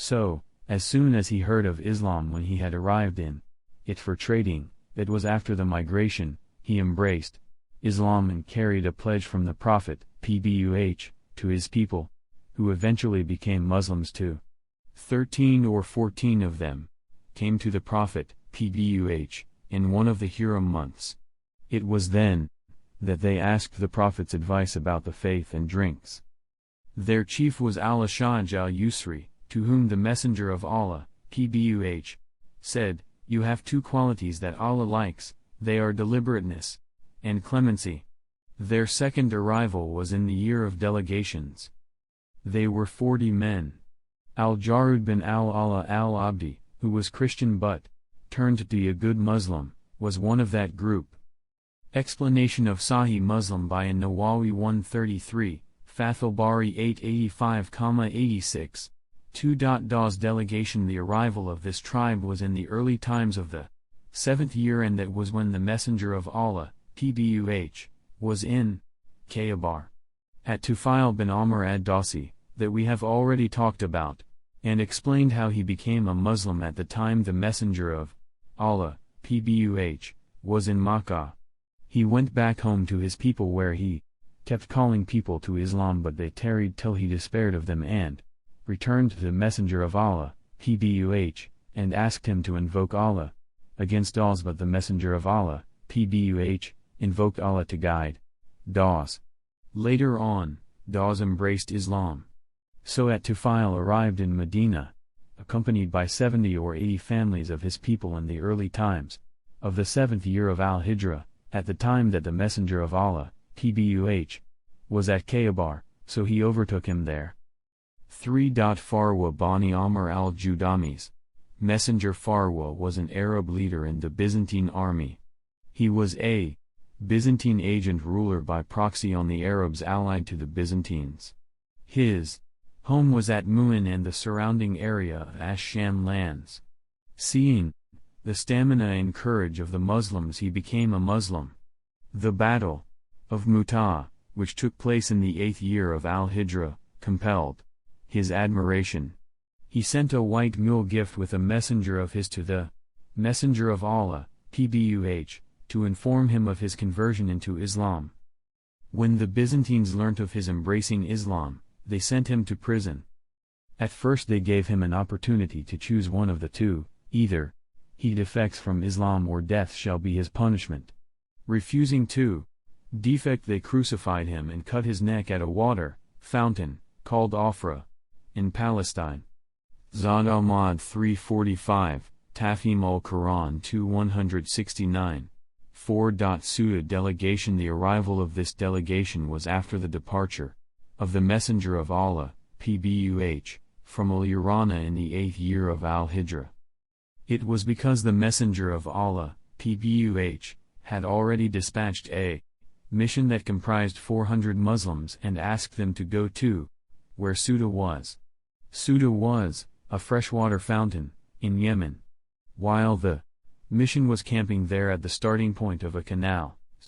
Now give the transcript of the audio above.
So, as soon as he heard of Islam when he had arrived in it for trading, that was after the migration, he embraced Islam and carried a pledge from the Prophet, PBUH, to his people, who eventually became Muslims too. 13 or 14 of them came to the Prophet, PBUH, in one of the Huram months. It was then that they asked the Prophet's advice about the faith and drinks. Their chief was al-Ashaj al-Yusri, to whom the Messenger of Allah, PBUH, said, "You have two qualities that Allah likes, they are deliberateness and clemency." Their second arrival was in the year of delegations. They were 40 men. Al-Jarud bin al-Allah al-Abdi, who was Christian but turned to be a good Muslim, was one of that group. Explanation of Sahih Muslim by An-Nawawi 133, Fathul Bari 885,86. 2. Da's delegation. The arrival of this tribe was in the early times of the 7th year, and that was when the Messenger of Allah, PBUH, was in Khaybar. At Tufail bin Amr ad-Dawsi, that we have already talked about, and explained how he became a Muslim at the time the Messenger of Allah, PBUH, was in Makkah. He went back home to his people where he kept calling people to Islam, but they tarried till he despaired of them and returned to the Messenger of Allah, PBUH, and asked him to invoke Allah against Daws, but the Messenger of Allah, PBUH, invoked Allah to guide Daws. Later on, Daws embraced Islam. So at Tufail arrived in Medina, accompanied by 70 or 80 families of his people in the early times of the 7th year of Al-Hijrah, at the time that the Messenger of Allah, PBUH, was at Khaybar, so he overtook him there. 3. Farwa Bani Amr al-Judamis. Messenger Farwa was an Arab leader in the Byzantine army. He was a Byzantine agent ruler by proxy on the Arabs allied to the Byzantines. His home was at Mu'in and the surrounding area of Ash-Sham lands. Seeing the stamina and courage of the Muslims, he became a Muslim. The Battle of Mu'tah, which took place in the 8th year of Al-Hijrah, compelled his admiration. He sent a white mule gift with a messenger of his to the Messenger of Allah, PBUH, to inform him of his conversion into Islam. When the Byzantines learnt of his embracing Islam, they sent him to prison. At first they gave him an opportunity to choose one of the two: either he defects from Islam or death shall be his punishment. Refusing to defect, they crucified him and cut his neck at a water fountain, called Afra, in Palestine. Zad al-Ma'ad 345, Tafhim al-Quran 2-169. 4. Suda delegation. The arrival of this delegation was after the departure of the Messenger of Allah, PBUH, from Al-Irana in the 8th year of Al-Hijrah. It was because the Messenger of Allah, PBUH, had already dispatched a mission that comprised 400 Muslims and asked them to go to where Suda was. Suda was a freshwater fountain in Yemen. While the mission was camping there at the starting point of a canal,